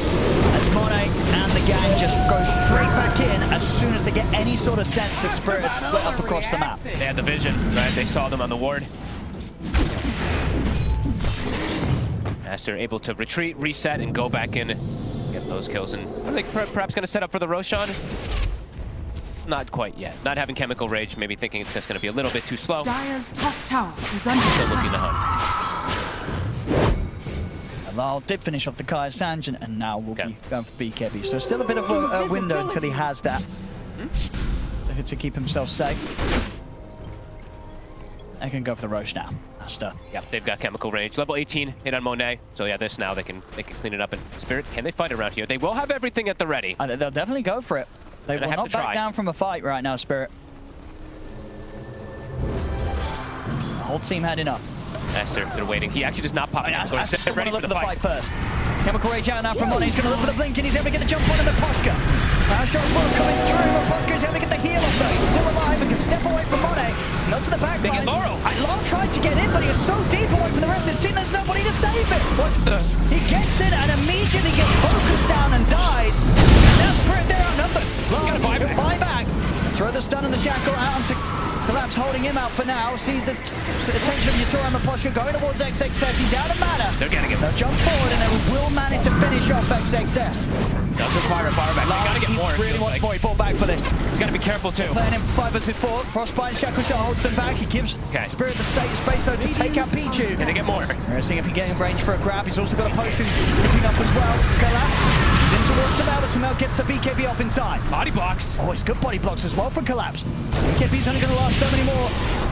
as Monet and the gang just go straight back in as soon as they get any sort of sense that Spirit had split up across the map. They had the vision, right? They saw them on the ward. Aster able to retreat, reset, and go back in, get those kills. And I think perhaps going to set up for the Roshan. Not quite yet. Not having Chemical Rage, maybe thinking it's just going to be a little bit too slow. Dire's top tower is under Still looking to attack. hunt. Lal did finish off the Kaya Sanjin, and now we'll be going for BKB. So still a bit of a window until he has that to keep himself safe. They can go for the Roche now. Aster. Yep, they've got Chemical Rage. Level 18 hit on Monet. So yeah, this now they can clean it up. And Spirit, can they fight around here? They will have everything at the ready. They'll definitely go for it. They will not back down from a fight right now, Spirit. The whole team heading up. Aster, they're waiting. He actually does not pop out. Aster's They're ready going to for look the for the fight. fight first. Chemical Rage out now from Monet. He's going to look for the blink, and he's able to get the jump on him at Poshka. Power shot as well coming through, but Poshka is able to get the heal off though. He's still alive and can step away from Monet. Not to the back line. They get Laurel. Laurel tried to get in, but he was so deep away from the rest of his team, there's nobody to save him. He gets in and immediately gets focused down and died. And now Spirit, they're outnumbered. Laurel, buy back. Throw the stun and the shackle out onto Collapse, holding him out for now. See the attention of Yatoro and Miposhka going towards XXS. He's out of mana. They're getting him. They'll jump forward and they will manage to finish off XXS. Does require a fire back. They gotta get more. He really wants more. He bought back for this. He's gotta be careful too. Playing him 5 vs 4. Frostbite Shackle Shot holds them back. He gives Spirit the space though to take out Pichu. Can they get more? We're seeing if he can get in range for a grab. He's also got a potion looking up as well. Collapse in towards Sumail. Sumail gets the BKB off in time. Body blocks. Oh, it's good body blocks as well from Collapse. BKB's only going to last so many more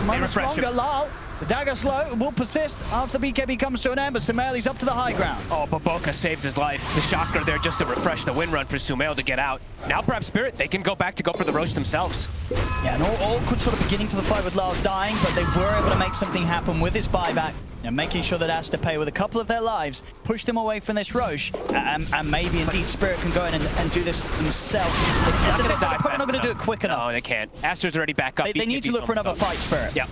moments refresh longer. him. Lal, the dagger slow will persist after the BKB comes to an end, but Sumail, he's up to the high ground. Oh, Baboka saves his life. The chakra there just to refresh the win run for Sumail to get out. Now perhaps Spirit, they can go back to go for the Roche themselves. Yeah, an awkward sort of beginning to the fight with Lal dying, but they were able to make something happen with this buyback. And making sure that Aster pay with a couple of their lives, push them away from this Roche, and maybe indeed Spirit can go in and do this themselves. They're probably not going to do it quick enough. No, they can't. Aster's already back up. They need to look for another fight, Spirit. Yep.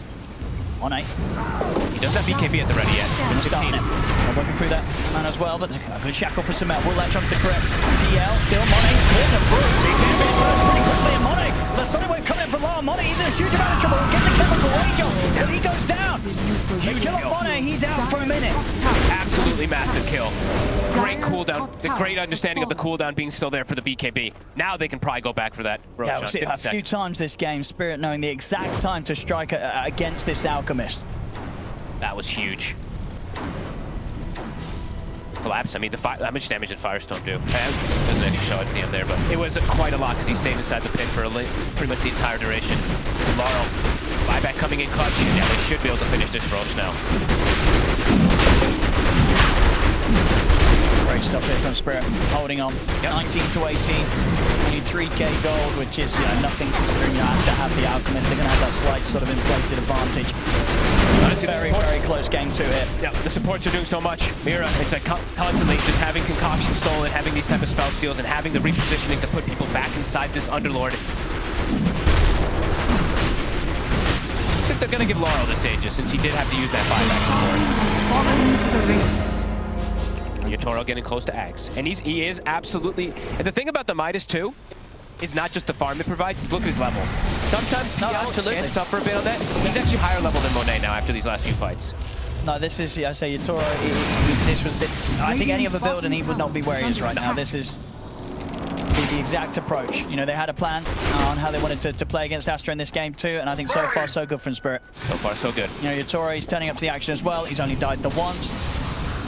On 8. He doesn't have BKB at the ready yet. Starting it. They're working through that man as well, but a good shackle for Sumail. Will latch onto the correct PL. Still Monet's pulling them through. Big damage turns pretty quickly, and Monet. The stunning wave coming in for Lal. Monet, he's in a huge amount of trouble. Get the chemical wage on, but he goes down. Huge kill on Monet. He's out for a minute. Absolutely massive kill. Great cooldown. The great understanding of the cooldown being still there for the BKB. Now they can probably go back for that Roche Yeah, on we've seen 50 a few seconds. times this game, Spirit knowing the exact time to strike against this Alchemist. That was huge. Collapse. I mean, how much damage did Firestone do? Doesn't actually show at the end there, but it was quite a lot because he stayed inside the pit for pretty much the entire duration. Laurel, buyback coming in clutch. Yeah, they should be able to finish this Roche now. Great stuff here from Spirit, holding on. Yep. 19 to 18. Only 3k gold, which is nothing considering you have to have the Alchemist. They're going to have that slight sort of inflated advantage. Honestly, Very, very close game 2 here. Yeah, the supports are doing so much. Mira, it's like constantly just having concoction stolen, having these type of spell steals, and having the repositioning to put people back inside this Underlord. Looks like they're going to give Laurel this Aegis, since he did have to use that buyback before. Fallen to the radiant. Yatoro getting close to Axe. And he is absolutely... And the thing about the Midas, too, is not just the farm it provides. Look at his level. Sometimes absolutely. can suffer a bit on that. He's actually higher level than Monet now after these last few fights. No, this is, I say, Yatoro, this was I think any other build and he would not be where he is right now. This is the exact approach. You know, they had a plan on how they wanted to play against Aster in this game too, and I think so far so good from Spirit. So far, so good. You know, Yatoro, he's turning up to the action as well. He's only died the once.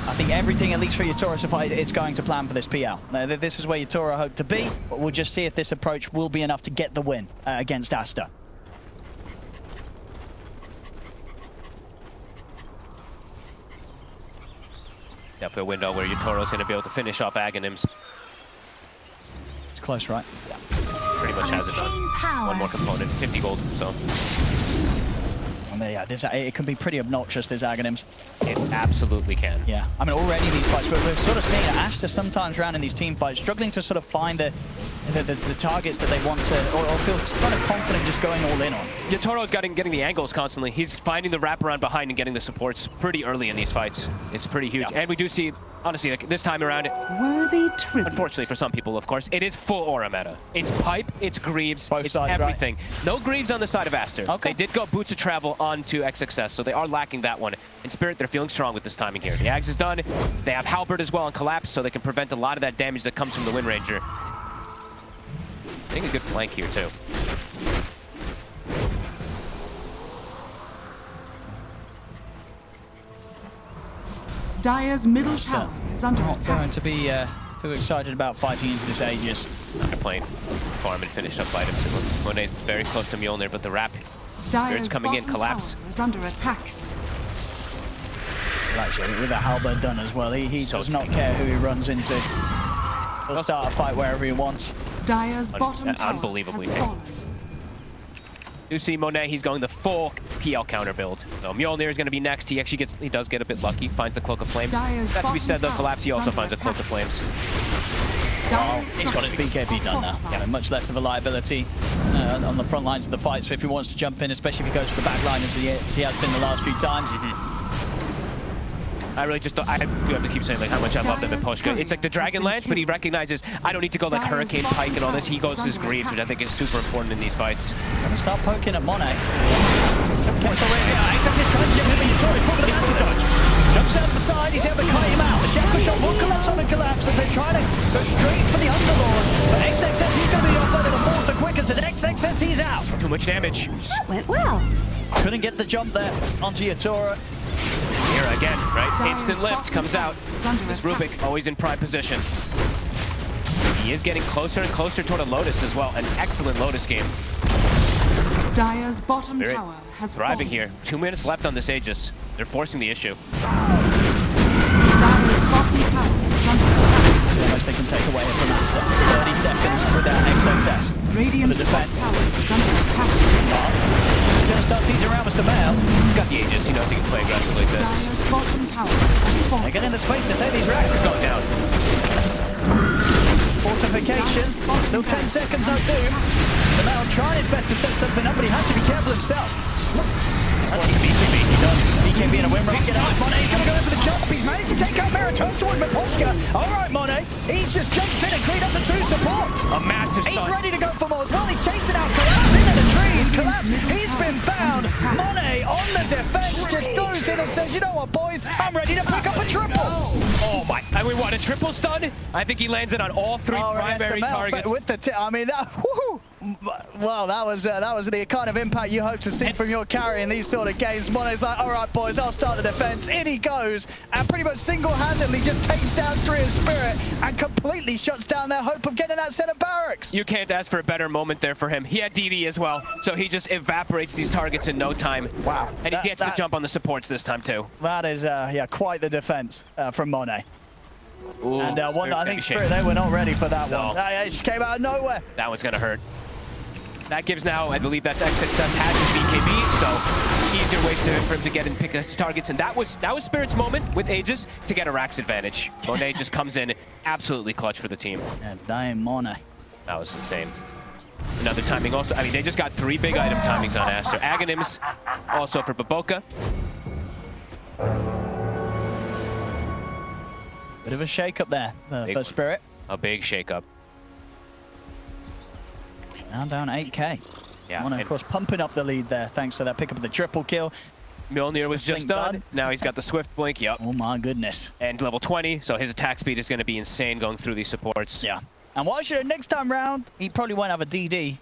I think everything, at least for Yatoro, so far, it's going to plan for this PL. This is where Yatoro hoped to be, but we'll just see if this approach will be enough to get the win against Aster. Definitely a window where Yatoro's going to be able to finish off Aghanims. It's close, right? Yeah. Pretty much has it done. One more component, 50 gold, so. Yeah, it can be pretty obnoxious, this Aghanims. It absolutely can. Yeah, I mean, already these fights, we're sort of seeing Aster sometimes around in these team fights, struggling to sort of find the targets that they want to, or feel kind of confident just going all in on. Yatoro's getting the angles constantly. He's finding the wraparound behind and getting the supports pretty early in these fights. It's pretty huge. Yeah. And we do see, honestly, like this time around, Worthy tribute. Unfortunately for some people, of course, it is full aura meta. It's Pipe, it's Greaves, Both it's sides, everything. Right? No Greaves on the side of Aster. Okay. They did go Boots of Travel onto XXS, so they are lacking that one. In Spirit, they're feeling strong with this timing here. The Axe is done. They have Halberd as well on Collapse, so they can prevent a lot of that damage that comes from the Wind Ranger. I think a good flank here, too. Dire's middle tower is under Not going attack. to be too excited about fighting into this Aegis. They're playing farm and finish up items. Monet's very close to Mjolnir, but the wrap Dire's coming in, bottom Collapse. tower is under attack. Actually, with the Halberd done as well, he So does not care who he runs into. He'll start a fight wherever he wants. Dire's bottom tower unbelievably has fallen. You see Monet, he's going the full PL counter build. So Mjolnir is going to be next. He does get a bit lucky, finds the Cloak of Flames. Dire's That to be said though, bottom Collapse, he tower also is finds a under Cloak of Flames. He's got his BKB done now. Yeah, much less of a liability on the front lines of the fight. So if he wants to jump in, especially if he goes for the back line as he has been the last few times. I really just don't, I do have to keep saying like how much I love them in Poshka. It's like the Dragon Lance, but he recognizes I don't need to go like Hurricane Pike and all this. He goes to his Greaves, which I think is super important in these fights. Gonna start poking at Monet. Jumps out the side, he's able to cut him out. The Shackle Shot will collapse on a collapse as they try to go straight for the Underlord. But XXS, he's going to be the offside of the fourth the quickest, and XXS, he's out. Too much damage. Went well. Couldn't get the jump there onto Yatoro. Here again, right? Dire's Instant lift bottom comes tower out. is under This attack. Rubik always in prime position. He is getting closer and closer toward a Lotus as well. An excellent Lotus game. Dire's bottom Spirit tower has thriving fallen. here. 2 minutes left on this Aegis. They're forcing the issue. Dire's bottom tower is under attack. See how much they can take away from Aster. 30 seconds without XXS. Radiant's the top defense. tower is under attack. He's going to start teasing around Mr. Mail. He's got the Aegis. He knows he can play aggressive like this. Dire's bottom tower has They're fallen. getting the space to take these racks. It's going down. Fortification. Still 10 seconds, no doom. The Mail trying his best to set something up, but he has to be careful himself. He's watching BKB. He does. BKB in a win rate. Get out. Monet, he's going to go in for the jump. He's managed to take out Mara. Turns toward Miposhka. All right, Monet. He's just jumped in and cleaned up the two supports. A massive He's stun. ready to go for more as well. He's chasing out Collapse into the trees. Collapse. He's been found. Monet on the defense just goes in and says, you know what, boys? I'm ready to pick up a triple. Oh my! I mean, what, a triple stun? I think he lands it on all three primary targets. With the I mean, that. Woohoo! Well, that was the kind of impact you hope to see from your carry in these sort of games. Monet's like, all right, boys, I'll start the defense. In he goes, and pretty much single-handedly just takes down Tria's Spirit and completely shuts down their hope of getting that set of barracks. You can't ask for a better moment there for him. He had DD as well, so he just evaporates these targets in no time. Wow. And he gets the jump on the supports this time too. That is, yeah, quite the defense from Monet. Ooh, And one that I think Spirit, Spirit, they were not ready for that No. one. It just came out of nowhere. that one's gonna hurt. That gives now, I believe that's XXS has his BKB, so easier way for him to get and pick his targets. And that was Spirit's moment with Aegis to get a Rax advantage. Monet just comes in absolutely clutch for the team. Yeah, damn Monet. That was insane. Another timing also. I mean, they just got 3 big item timings on Aster. Aghanims also for Baboka. Bit of a shake-up there Big for one. Spirit. A big shakeup. Now down 8k. Yeah, Monet, and- of course, pumping up the lead there thanks to that pick up of the triple kill. Mjolnir was just Blink done. done. Now he's got the Swift Blink, yep. Oh my goodness. And level 20, so his attack speed is going to be insane going through these supports. Yeah. And what should next time round, he probably won't have a DD.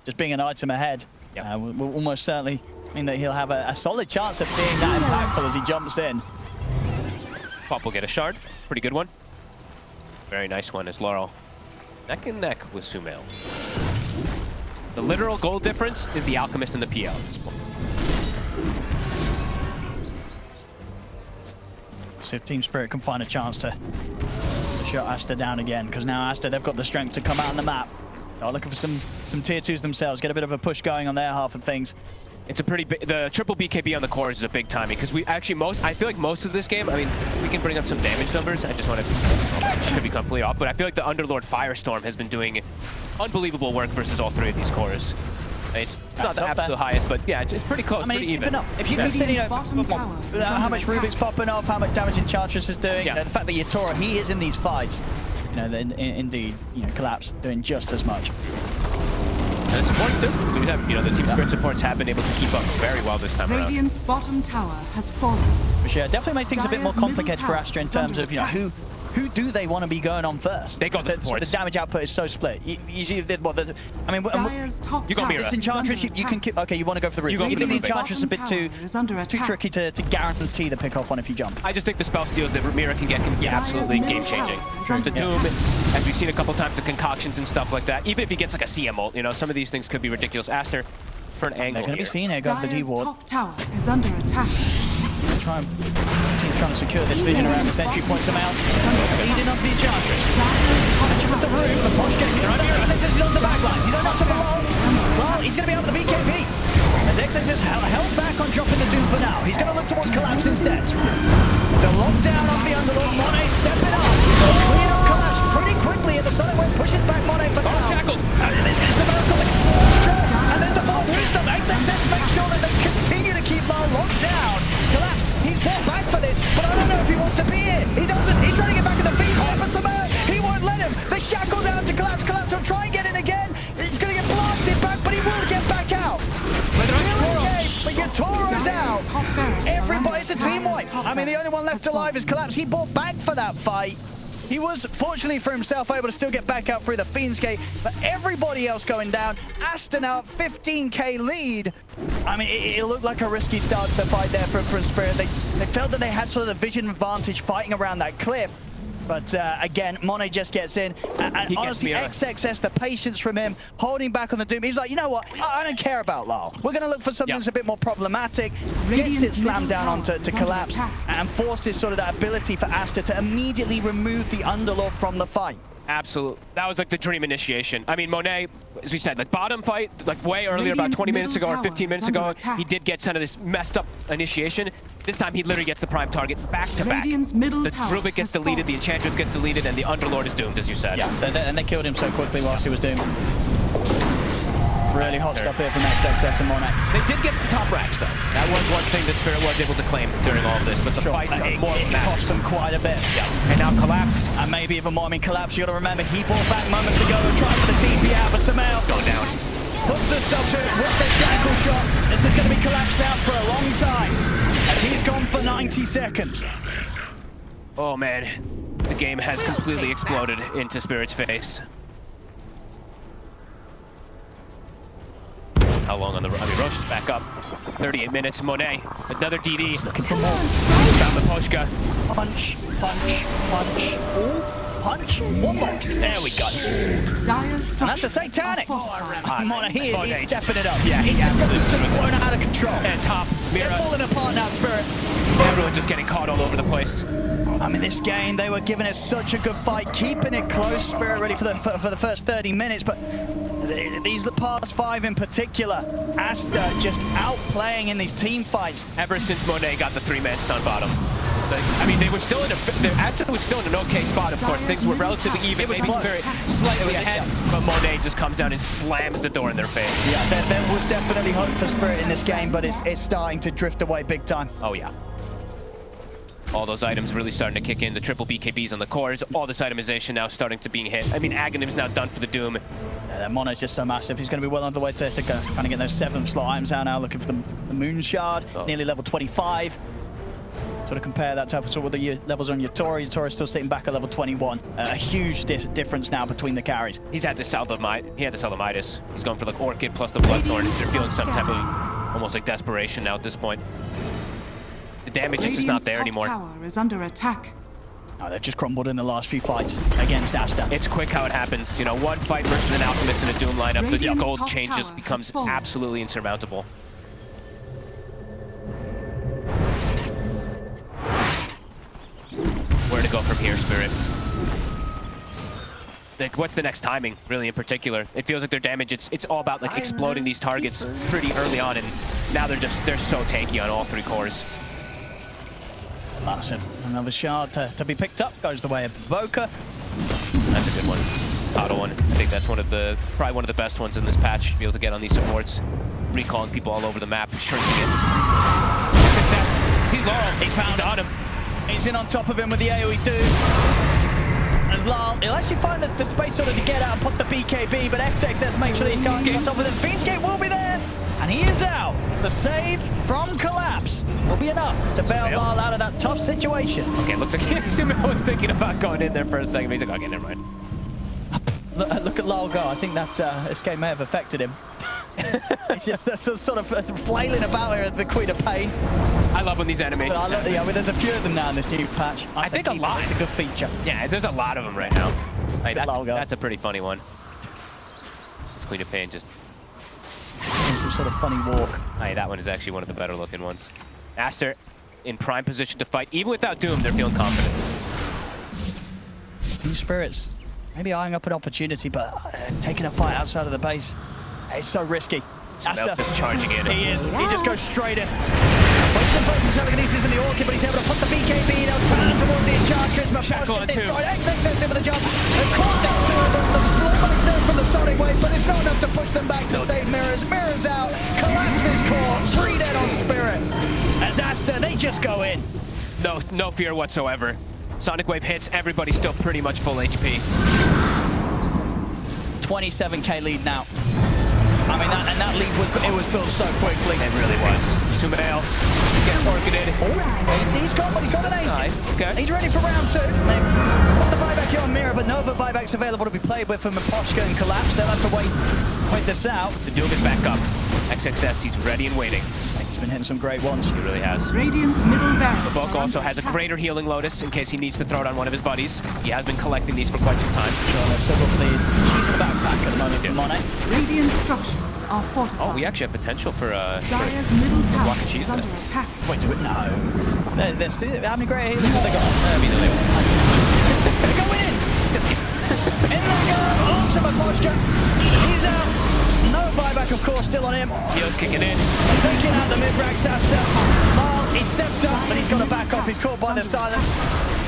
Just being an item ahead Yeah. will almost certainly mean that he'll have a solid chance of being that impactful as he jumps in. Pop will get a shard. Pretty good one. Very nice one as Laurel. Neck and neck with Sumail. The literal goal difference is the Alchemist and the PL. See if Team Spirit can find a chance to shut Aster down again, because now Aster, they've got the strength to come out on the map. They're looking for some tier 2s themselves, get a bit of a push going on their half of things. It's a pretty big, the triple BKB on the cores is a big timing because we actually I feel like most of this game, I mean, we can bring up some damage numbers. I just want to, could be completely off, but I feel like the Underlord Firestorm has been doing unbelievable work versus all 3 of these cores. It's not the absolute highest, but yeah, it's pretty close, I mean, pretty it's even. even up. If you can see, you know, Bottom tower is how under much attack. Rubik's popping off, how much damage Enchantress is doing, Yeah. you know, the fact that Yatora, he is in these fights, you know, then indeed, you know, Collapse doing just as much. And the supports too. So we have, you know, the Team Spirit supports have been able to keep up very well this time around. Radiant's bottom tower has fallen. Which definitely makes things a bit more Dire's middle complicated for tower Aster in is terms under of, you know, attack. who do they want to be going on first? They go the So supports. the damage output is so split. You see, I mean, Dire's top You got tower Mira. is this Enchantress, under you can attack. keep, okay, you want to go for the You Rubik. go for the Even the Rubik. Enchantress is a bit Bottom tower is under too attack. tricky to guarantee the pick off on if you jump. I just think the spell steals that Mira can get can be absolutely middle game-changing. tower is under The Doom, attack. as we've seen a couple times, the concoctions and stuff like that. Even if he gets like a CM ult, you know, some of these things could be ridiculous. Aster, for an angle They're going to be here. seen here, go for the Dire's D-Ward. top tower is under attack. Team's trying to secure this vision around the sentry, points them out. Leading up the Enchantress. Dire's top With the tower room, the push getting there. XXS is on the back lines. He's not to belong. Well, he's going to be able to BKB. As XXS held back on dropping the Doom for now. He's going to look towards Collapse instead. The lockdown of the Underlord. Monet stepping up. Clean up Collapse pretty quickly at the start. We're pushing back Monet for now. shackled. There's the Barrel got the control. And there's the full wisdom. XXS makes sure that they continue to keep Lyle locked down. Collapse, he's brought back for this, but I don't know if he wants to be here. He doesn't. He's trying to get back in the feed. He won't let him. The shackle down to Collapse. Collapse will try and get in again. He's going to get blasted back, but he will get back out. But Yatoro's out. top barracks are Everybody, it's a under team Dire's wipe. top I mean, the only one barracks left alive is Collapse. He bought back for that fight. He was, fortunately for himself, able to still get back out through the Fiend's Gate, but everybody else going down. Aster now at 15k lead. I mean, it looked like a risky start to the fight there for Spirit. They felt that they had sort of the vision advantage fighting around that cliff. But again, Monet just gets in. And honestly, XXS, the patience from him, holding back on the Doom. He's like, you know what? I don't care about Lyle. We're going to look for something that's a bit more problematic. Gets it slammed down onto collapse and forces sort of that ability for Aster to immediately remove the Underlord from the fight. Absolutely. That was like the dream initiation. I mean, Monet, as we said, like bottom fight, like way earlier, about 20 minutes ago or 15 minutes ago, he did get some of this messed up initiation. This time he literally gets the prime target back to back. The Rubik gets deleted, the Enchantress gets deleted, and the Underlord is doomed, as you said. Yeah, and they killed him so quickly whilst he was doomed. Really hot stuff here from XXS and Monet. They did get the top racks, though. That was one thing that Spirit was able to claim during all of this, but the fights are more it cost them quite a bit. Yeah. And now Collapse. And maybe even more. I mean, Collapse, you got to remember, he bought back moments ago and tried for the TP out, but Samael going down. Puts the sub to it with the shackle shot. This is going to be collapsed out for a long time, as he's gone for 90 seconds. Oh, man. The game has completely exploded into Spirit's face. How long on the... I mean, Roche is back up. 38 minutes. Monet, another DD. Looking for more. Found the Poshka. Punch, punch, punch. Ooh, punch. One more. There we go. Dire And that's a structures satanic. are fortified. Monet, he's stepping it up. Yeah, he's just blown out of control. And top. They're Mira. falling apart now, Spirit. Everyone just getting caught all over the place. I mean, this game, they were giving it such a good fight, keeping it close. Spirit ready for the first 30 minutes, but these past 5 in particular, Aster just outplaying in these team fights. Ever since Monet got the 3-man stun bottom. I mean, they were still in Aster was still in an okay spot, of course. Things were relatively even, maybe Spirit slightly ahead, but Monet just comes down and slams the door in their face. Yeah, there was definitely hope for Spirit in this game, but it's starting to drift away big time. Oh, yeah. All those items really starting to kick in. The triple BKBs on the cores. All this itemization now starting to being hit. I mean, Aghanim's now done for the Doom. Yeah, Mono's just so massive. He's going to be well on the way to kind of get those 7 slot items out now, looking for the Moon Shard, nearly level 25. Sort of compare that to sort of the levels on your Tori. Tori's still sitting back at level 21. A huge difference now between the carries. He's had to sell the Midas. He's going for like Orchid plus the Bloodthorn. They're feeling some type of almost like desperation now at this point. The damage is just not there anymore. Tower is under attack. Oh, they've just crumbled in the last few fights against Aster. It's quick how it happens. You know, one fight versus an Alchemist in a Doom lineup, the gold changes becomes absolutely insurmountable. Where to go from here, Spirit? Like, what's the next timing, really, in particular? It feels like their damage, it's all about like exploding these targets pretty early on, and now they're so tanky on all 3 cores. Massive. Another shard to be picked up. Goes the way of Voka. That's a good one. Auto one. I think that's probably one of the best ones in this patch to be able to get on these supports. Recalling people all over the map, shrinking it. Success. Sees Laurel. He's on him. He's in on top of him with the AoE do. As Lyle, he'll actually find the space sort of to get out and put the BKB, but XXS makes sure that he can't get on top of him. Fiendscape will be there, and he is out. The save from Collapse will be enough to bail Lyle out of that tough situation. Okay, looks like Sumail was thinking about going in there for a second, but he's like, okay, never mind. Look at Lyle go. I think that this game may have affected him. He's just sort of flailing about here at the Queen of Pain. I love when these animations happen. Yeah, I mean, there's a few of them now in this new patch. I think a lot. It's a good feature. Yeah, there's a lot of them right now. Like, that's a pretty funny one. This Queen of Pain just... Some sort of funny walk. Hey, that one is actually one of the better looking ones. Aster in prime position to fight. Even without Doom, they're feeling confident. Two Spirits maybe eyeing up an opportunity, but taking a fight outside of the base, it's so risky. Aster is charging in. He is. He just goes straight in. Focusing from telekinesis in the Orchid, but he's able to put the BKB. They'll turn toward the Enchantress. Shackle on 2. XXS in for the jump. They're caught down to the slowbacks there from the Sonic Wave, but it's not enough to push them back to save Mirrors. Mirrors out. Collapse is caught. 3 dead on Spirit. As Aster, they just go in. No fear whatsoever. Sonic Wave hits. Everybody's still pretty much full HP. 27k lead now. I mean, that lead was built so quickly. It really was. Sumail gets Orchided. He's got an 8. Nice. Okay. He's ready for round 2. They've got the buyback here on Mira, but no other buybacks available to be played with from Aposhka and Collapse. They'll have to wait this out. The Doom is back up. XXS, he's ready and waiting. been hitting some great ones. He really has. Radiant's middle barracks. Book also has a greater healing Lotus in case he needs to throw it on one of his buddies. He has been collecting these for quite some time. Sure, they've still got the cheese in the backpack at the moment from Monet. Radiant structures are fortified. Oh, we actually have potential for Dire's middle tower block of cheese is under there. attack. Wait, do it? No. How many great healers have they got? They're going in. Just in they go. Arms of Mapochka. He's out. No buyback, of course, still on him. Heal's kicking in. Taking out the mid-ranks Aster. Mal, he stepped up, but he's got to back off. He's caught by the silence.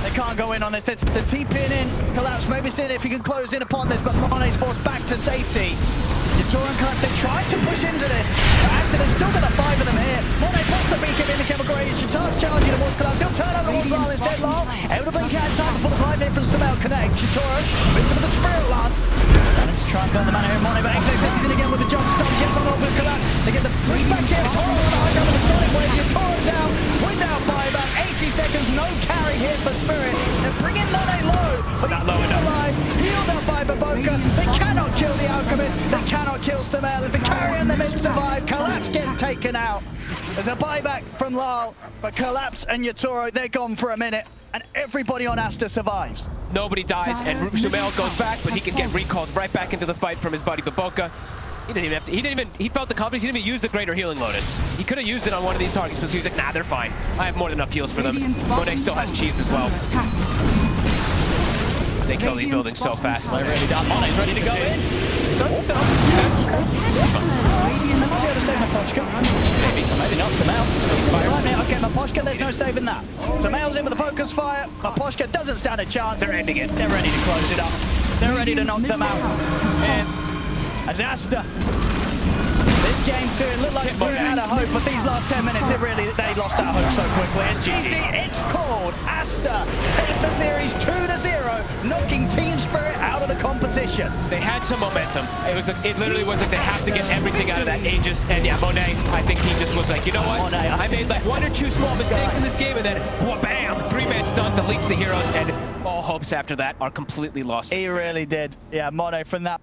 They can't go in on this. The TP in. Collapse. Maybe seeing if he can close in upon this, but Monet's forced back to safety. Yatora and Collapse, they tried to push into this. But Aster, they've still got 5 of them here. Monet puts the beacon in the chemical rage. Yator's charging towards Collapse. He'll turn over towards Lal instead. Lal, able to blink out in time before the blind in from Samel connect. Yatora, bits of the Spirit Lance. Starting to try and burn the mana here. Monet, but XXX is in again with the jump stop. Gets on over with Collapse. They get the push back here. Yatora on the high ground with the Sonic Wave. Yatora's out without buyback. 80 seconds, no carry here for Spirit. They're bringing Monet low, but he's still alive. Healed up by Baboka. They cannot kill the Alchemist. They cannot kill Samel. If the carry in the mid survive, Collapse gets taken out. There's a buyback from Lal, but Collapse and Yatora, they're gone for a minute. And everybody on Aster survives. Nobody dies, and Sumel goes back, but he can get recalled right back into the fight from his buddy Baboka. He didn't even have to, he felt the confidence, he didn't even use the greater healing Lotus. He could have used it on one of these targets, but he was like, nah, they're fine. I have more than enough heals for them. Monet still has cheese as well. They kill these buildings so fast. They're really done. Monet's ready to go in. Maybe not Samel. He's right now. Okay, Mapochka, there's no saving that. Samel's in with the focus fire. Mapochka doesn't stand a chance. They're ending it. They're ready to close it up. They're ready to knock them out. And as Aster, this game too, it looked like Spirit had a hope, but these last 10 minutes, they lost that hope so quickly. It's GG, it's called. Aster take the series 2-0, knocking Team Spirit out of the competition. They had some momentum. It literally was like they have to get everything out of that Aegis. And yeah, Monet, I think he just was like, you know what? Monet, I made like 1 or 2 small mistakes in this game, and then bam, 3-man stun deletes the heroes, and all hopes after that are completely lost. He really did. Yeah, Monet from that.